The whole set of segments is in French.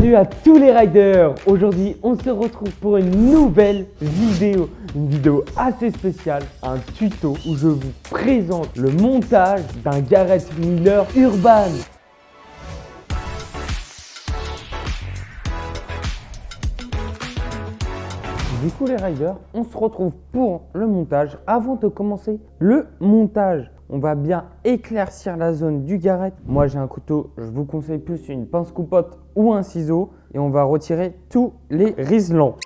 Salut à tous les riders. Aujourd'hui on se retrouve pour une nouvelle vidéo. Une vidéo assez spéciale, un tuto où je vous présente le montage d'un Garrett Miller Urban. Du coup les riders, on se retrouve pour le montage. Avant de commencer le montage, on va bien éclaircir la zone du Garrett. Moi j'ai un couteau, je vous conseille plus une pince coupote ou un ciseau. Et on va retirer tous les riselants.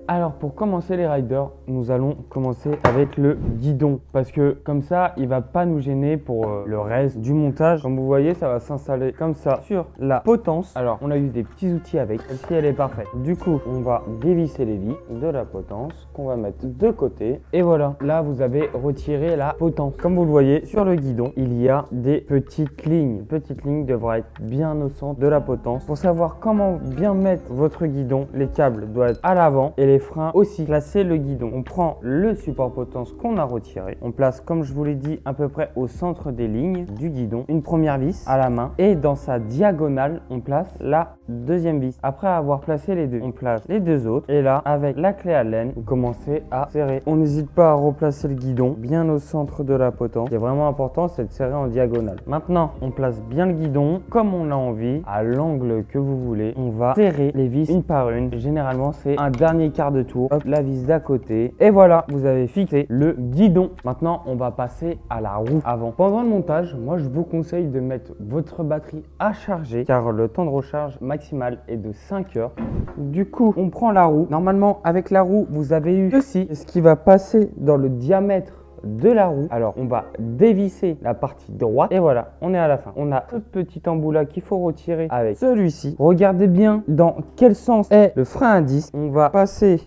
Alors pour commencer les riders, nous allons commencer avec le guidon. Parce que comme ça, il va pas nous gêner pour le reste du montage. Comme vous voyez, ça va s'installer comme ça sur la potence. Alors on a eu des petits outils avec, celle-ci elle est parfaite. Du coup, on va dévisser les vis de la potence qu'on va mettre de côté. Et voilà, là vous avez retiré la potence. Comme vous le voyez, sur le guidon, il y a des petites lignes. Les petites lignes devraient être bien au centre de la potence. Pour savoir comment bien mettre votre guidon, les câbles doivent être à l'avant et les freins aussi. Placer le guidon, on prend le support potence qu'on a retiré, on place comme je vous l'ai dit à peu près au centre des lignes du guidon une première vis à la main et dans sa diagonale on place la deuxième vis. Après avoir placé les deux, on place les deux autres et là avec la clé Allen vous commencez à serrer. On n'hésite pas à replacer le guidon bien au centre de la potence. Ce qui est vraiment important, c'est de serrer en diagonale. Maintenant on place bien le guidon comme on a envie, à l'angle que vous voulez. On va serrer les vis une par une. Généralement c'est un dernier quart de tour. Hop, la vis d'à côté. Et voilà, vous avez fixé le guidon. Maintenant, on va passer à la roue avant. Pendant le montage, moi, je vous conseille de mettre votre batterie à charger car le temps de recharge maximal est de 5 heures. Du coup, on prend la roue. Normalement, avec la roue, vous avez eu ceci, ce qui va passer dans le diamètre de la roue. Alors on va dévisser la partie droite et voilà, on est à la fin. On a ce petit embout là qu'il faut retirer avec celui-ci. Regardez bien dans quel sens est le frein à disque. On va passer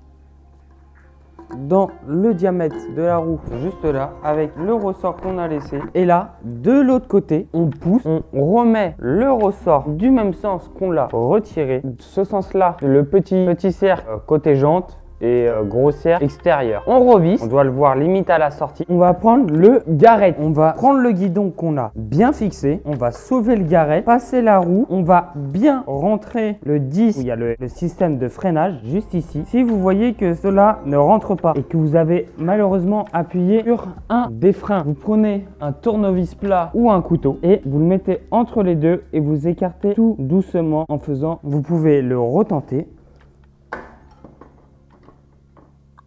dans le diamètre de la roue juste là avec le ressort qu'on a laissé et là de l'autre côté on pousse, on remet le ressort du même sens qu'on l'a retiré. Ce sens là, le petit cercle côté jante et gros cercle extérieur. On revisse, on doit le voir limite à la sortie. On va prendre le Garrett, on va prendre le guidon qu'on a bien fixé, on va sauver le Garrett, passer la roue, on va bien rentrer le disque où il y a le système de freinage juste ici. Si vous voyez que cela ne rentre pas et que vous avez malheureusement appuyé sur un des freins, vous prenez un tournevis plat ou un couteau et vous le mettez entre les deux et vous écartez tout doucement en faisant, vous pouvez le retenter.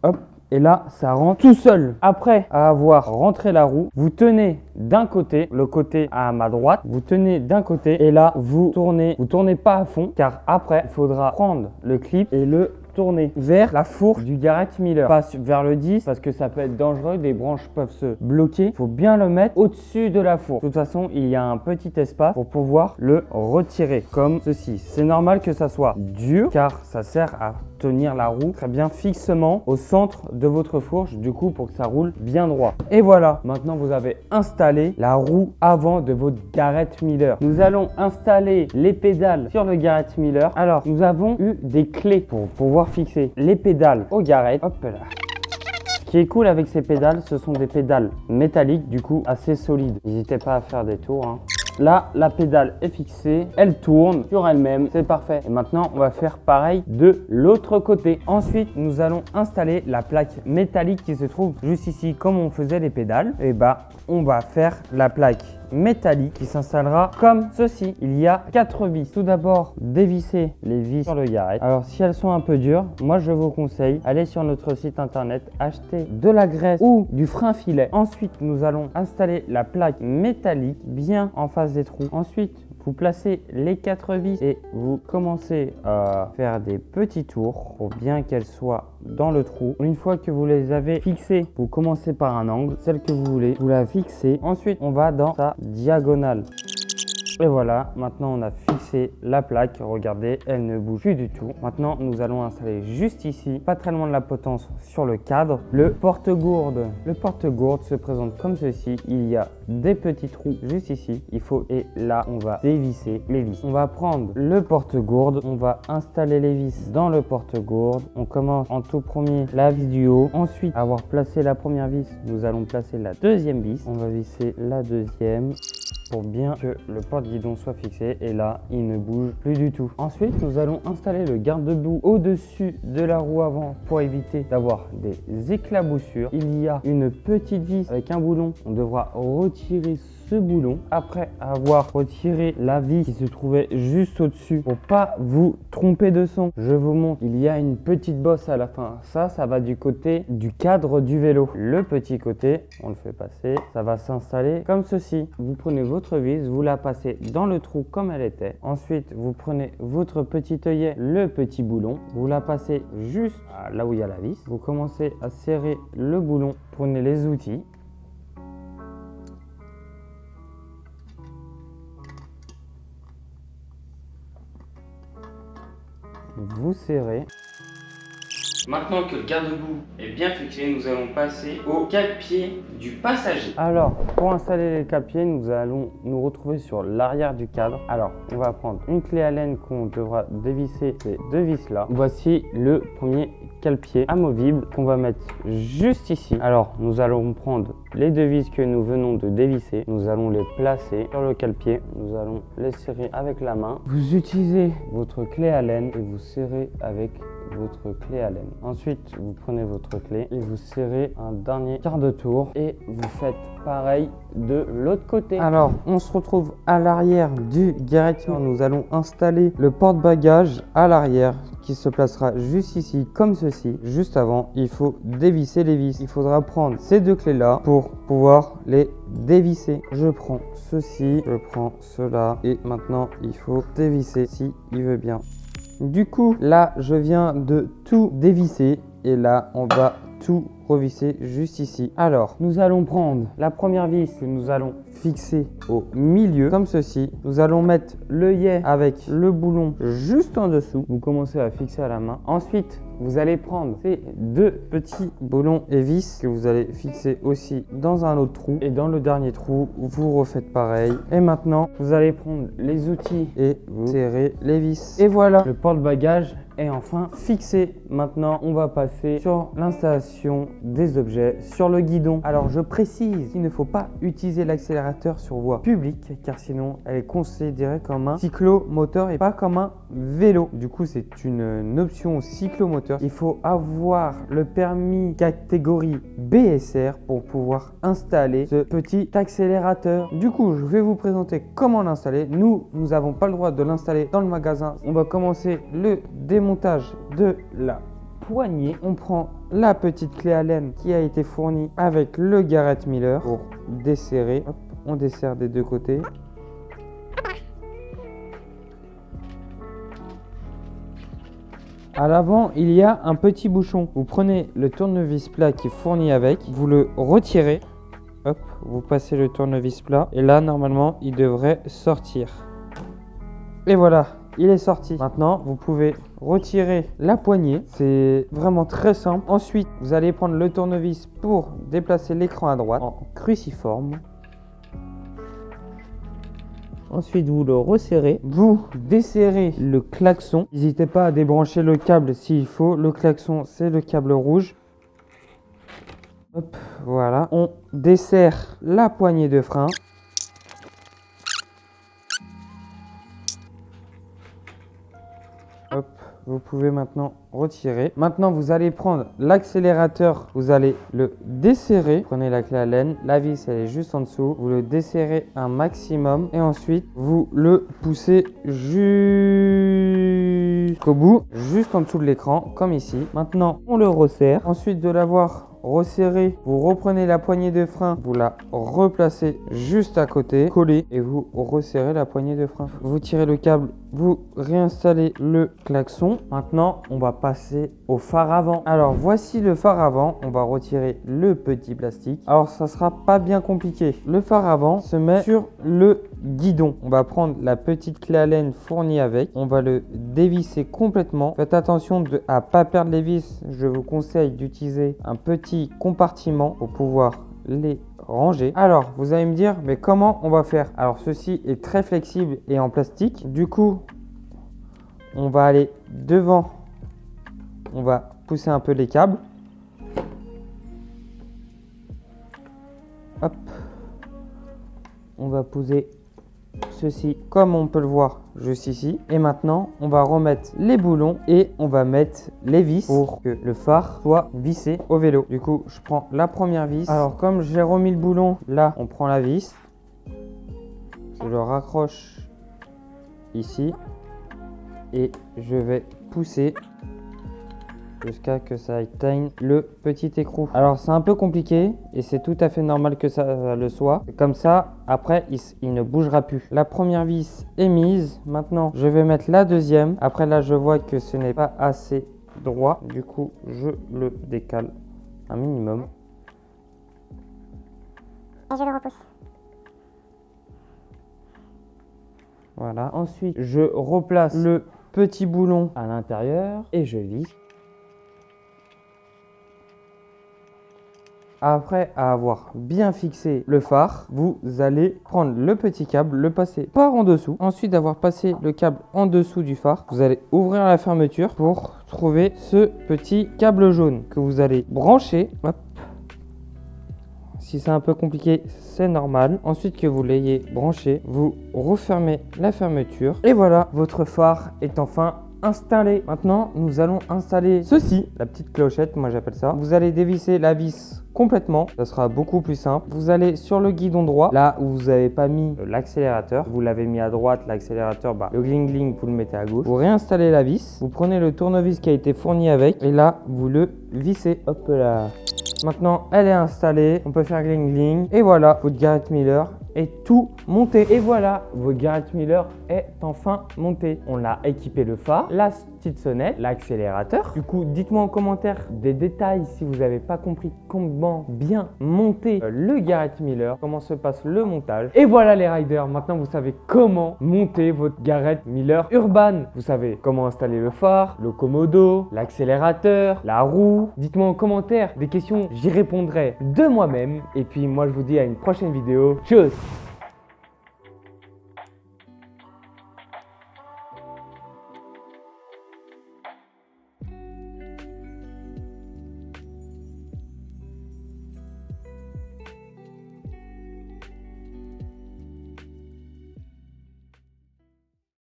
Hop, et là, ça rentre tout seul. Après avoir rentré la roue, vous tenez d'un côté, le côté à ma droite, vous tenez d'un côté et là, vous tournez pas à fond car après, il faudra prendre le clip et le tourner vers la fourche du Garrett Miller. Pas vers le 10 parce que ça peut être dangereux, des branches peuvent se bloquer. Il faut bien le mettre au-dessus de la fourche. De toute façon, il y a un petit espace pour pouvoir le retirer comme ceci. C'est normal que ça soit dur car ça sert à tenir la roue très bien fixement au centre de votre fourche, du coup pour que ça roule bien droit. Et voilà, maintenant vous avez installé la roue avant de votre Garrett Miller. Nous allons installer les pédales sur le Garrett Miller. Alors nous avons eu des clés pour pouvoir fixer les pédales au Garrett. Hop là. Ce qui est cool avec ces pédales, ce sont des pédales métalliques, du coup assez solides. N'hésitez pas à faire des tours, hein. Là, la pédale est fixée, elle tourne sur elle-même, c'est parfait. Et maintenant, on va faire pareil de l'autre côté. Ensuite, nous allons installer la plaque métallique qui se trouve juste ici, comme on faisait les pédales. Et bah, on va faire la plaque métallique qui s'installera comme ceci. Il y a 4 vis. Tout d'abord, dévisser les vis sur le Garrett. Alors, si elles sont un peu dures, moi je vous conseille, allez sur notre site internet, acheter de la graisse ou du frein filet. Ensuite, nous allons installer la plaque métallique bien en face des trous. Ensuite, vous placez les 4 vis et vous commencez à faire des petits tours pour bien qu'elles soient dans le trou. Une fois que vous les avez fixées, vous commencez par un angle, celle que vous voulez, vous la fixez. Ensuite, on va dans sa diagonale. Et voilà, maintenant on a fixé la plaque, regardez, elle ne bouge plus du tout. Maintenant, nous allons installer juste ici, pas très loin de la potence, sur le cadre, le porte-gourde. Le porte-gourde se présente comme ceci, il y a des petits trous juste ici, et là, on va dévisser les vis. On va prendre le porte-gourde, on va installer les vis dans le porte-gourde. On commence en tout premier la vis du haut. Ensuite, avoir placé la première vis, nous allons placer la deuxième vis. On va visser la deuxième. pour bien que le porte-guidon soit fixé. Et là, il ne bouge plus du tout. Ensuite, nous allons installer le garde-boue au-dessus de la roue avant pour éviter d'avoir des éclaboussures. Il y a une petite vis avec un boulon. On devra retirer ce boulon après avoir retiré la vis qui se trouvait juste au-dessus pour pas vous tromper de son. Je vous montre, il y a une petite bosse à la fin. Ça va du côté du cadre du vélo. Le petit côté, on le fait passer, ça va s'installer comme ceci. Vous prenez votre vis, vous la passez dans le trou comme elle était. Ensuite, vous prenez votre petit œillet, le petit boulon, vous la passez juste là où il y a la vis. Vous commencez à serrer le boulon, prenez les outils. Vous serrez. Maintenant que le garde-boue est bien fixé, nous allons passer au cale-pied du passager. Alors, pour installer les cale-pieds, nous allons nous retrouver sur l'arrière du cadre. Alors, on va prendre une clé Allen qu'on devra dévisser ces deux vis là. Voici le premier cale-pied amovible qu'on va mettre juste ici. Alors, nous allons prendre les deux vis que nous venons de dévisser. Nous allons les placer sur le cale-pied. Nous allons les serrer avec la main. Vous utilisez votre clé Allen et vous serrez avec votre clé Allen. Ensuite, vous prenez votre clé et vous serrez un dernier quart de tour et vous faites pareil de l'autre côté. Alors, on se retrouve à l'arrière du Garrett. Nous allons installer le porte-bagages à l'arrière qui se placera juste ici comme ceci. Juste avant, il faut dévisser les vis. Il faudra prendre ces deux clés là pour pouvoir les dévisser. Je prends ceci, je prends cela et maintenant il faut dévisser si il veut bien. Du coup, là, je viens de tout dévisser et là, on va tout revisser juste ici. Alors, nous allons prendre la première vis que nous allons fixer au milieu, comme ceci. Nous allons mettre l'œillet avec le boulon juste en dessous. Vous commencez à fixer à la main. Ensuite, vous allez prendre ces deux petits boulons et vis que vous allez fixer aussi dans un autre trou. Et dans le dernier trou, vous refaites pareil. Et maintenant, vous allez prendre les outils et vous serrez les vis. Et voilà, le porte-bagages est enfin fixé. Maintenant, on va passer sur l'installation des objets sur le guidon. Alors, je précise qu'il ne faut pas utiliser l'accélérateur sur voie publique car sinon, elle est considérée comme un cyclomoteur et pas comme un vélo. Du coup, c'est une option cyclomoteur. Il faut avoir le permis catégorie BSR pour pouvoir installer ce petit accélérateur. Du coup, je vais vous présenter comment l'installer. Nous n'avons pas le droit de l'installer dans le magasin. On va commencer le démontage de la poignée. On prend la petite clé Allen qui a été fournie avec le Garrett Miller pour desserrer. Hop, on desserre des deux côtés. À l'avant, il y a un petit bouchon. Vous prenez le tournevis plat qui est fourni avec, vous le retirez. Hop, vous passez le tournevis plat et là, normalement, il devrait sortir. Et voilà, il est sorti. Maintenant, vous pouvez retirer la poignée. C'est vraiment très simple. Ensuite, vous allez prendre le tournevis pour déplacer l'écran à droite en cruciforme. Ensuite, vous le resserrez. Vous desserrez le klaxon. N'hésitez pas à débrancher le câble s'il faut. Le klaxon, c'est le câble rouge. Hop, voilà. On desserre la poignée de frein. Hop, vous pouvez maintenant retirer. Maintenant, vous allez prendre l'accélérateur, vous allez le desserrer. Prenez la clé Allen, la vis elle est juste en dessous. Vous le desserrez un maximum et ensuite vous le poussez jusqu'au bout, juste en dessous de l'écran, comme ici. Maintenant, on le resserre. Ensuite de l'avoir resserré, vous reprenez la poignée de frein, vous la replacez juste à côté, collez et vous resserrez la poignée de frein. Vous tirez le câble, vous réinstallez le klaxon. Maintenant, on va passer au phare avant. Alors, voici le phare avant. On va retirer le petit plastique. Alors, ça sera pas bien compliqué. Le phare avant se met sur le guidon. On va prendre la petite clé Allen fournie avec. On va le dévisser complètement. Faites attention à ne pas perdre les vis. Je vous conseille d'utiliser un petit compartiment pour pouvoir les ranger. Alors, vous allez me dire, mais comment on va faire? Alors, ceci est très flexible et en plastique. Du coup, on va aller devant. On va pousser un peu les câbles. Hop. On va poser ceci comme on peut le voir juste ici. Et maintenant, on va remettre les boulons et on va mettre les vis pour que le phare soit vissé au vélo. Du coup, je prends la première vis. Alors, comme j'ai remis le boulon, là, on prend la vis. Je le raccroche ici et je vais pousser jusqu'à que ça atteigne le petit écrou. Alors c'est un peu compliqué et c'est tout à fait normal que ça le soit. Comme ça, après, il ne bougera plus. La première vis est mise. Maintenant, je vais mettre la deuxième. Après là, je vois que ce n'est pas assez droit. Du coup, je le décale un minimum. Et je le repousse. Voilà. Ensuite, je replace le petit boulon à l'intérieur et je visse. Après avoir bien fixé le phare, vous allez prendre le petit câble, le passer par en dessous. Ensuite d'avoir passé le câble en dessous du phare, vous allez ouvrir la fermeture pour trouver ce petit câble jaune que vous allez brancher. Hop. Si c'est un peu compliqué, c'est normal. Ensuite que vous l'ayez branché, vous refermez la fermeture. Et voilà, votre phare est enfin installé. Maintenant, nous allons installer ceci, la petite clochette, moi j'appelle ça. Vous allez dévisser la vis complètement, ça sera beaucoup plus simple. Vous allez sur le guidon droit, là où vous n'avez pas mis l'accélérateur, vous l'avez mis à droite, l'accélérateur, le gling gling, vous le mettez à gauche. Vous réinstallez la vis, vous prenez le tournevis qui a été fourni avec, et là, vous le vissez. Hop là. Maintenant, elle est installée, on peut faire gling gling. Et voilà, votre Garrett Miller est tout monté. Et voilà, votre Garrett Miller est enfin monté. On a équipé le phare, la petite sonnette, l'accélérateur. Du coup, dites-moi en commentaire des détails si vous n'avez pas compris comment bien monter le Garrett Miller, comment se passe le montage. Et voilà les riders, maintenant vous savez comment monter votre Garrett Miller Urban. Vous savez comment installer le phare, le commodo, l'accélérateur, la roue. Dites-moi en commentaire des questions, j'y répondrai de moi-même. Et puis moi je vous dis à une prochaine vidéo. Tchuss!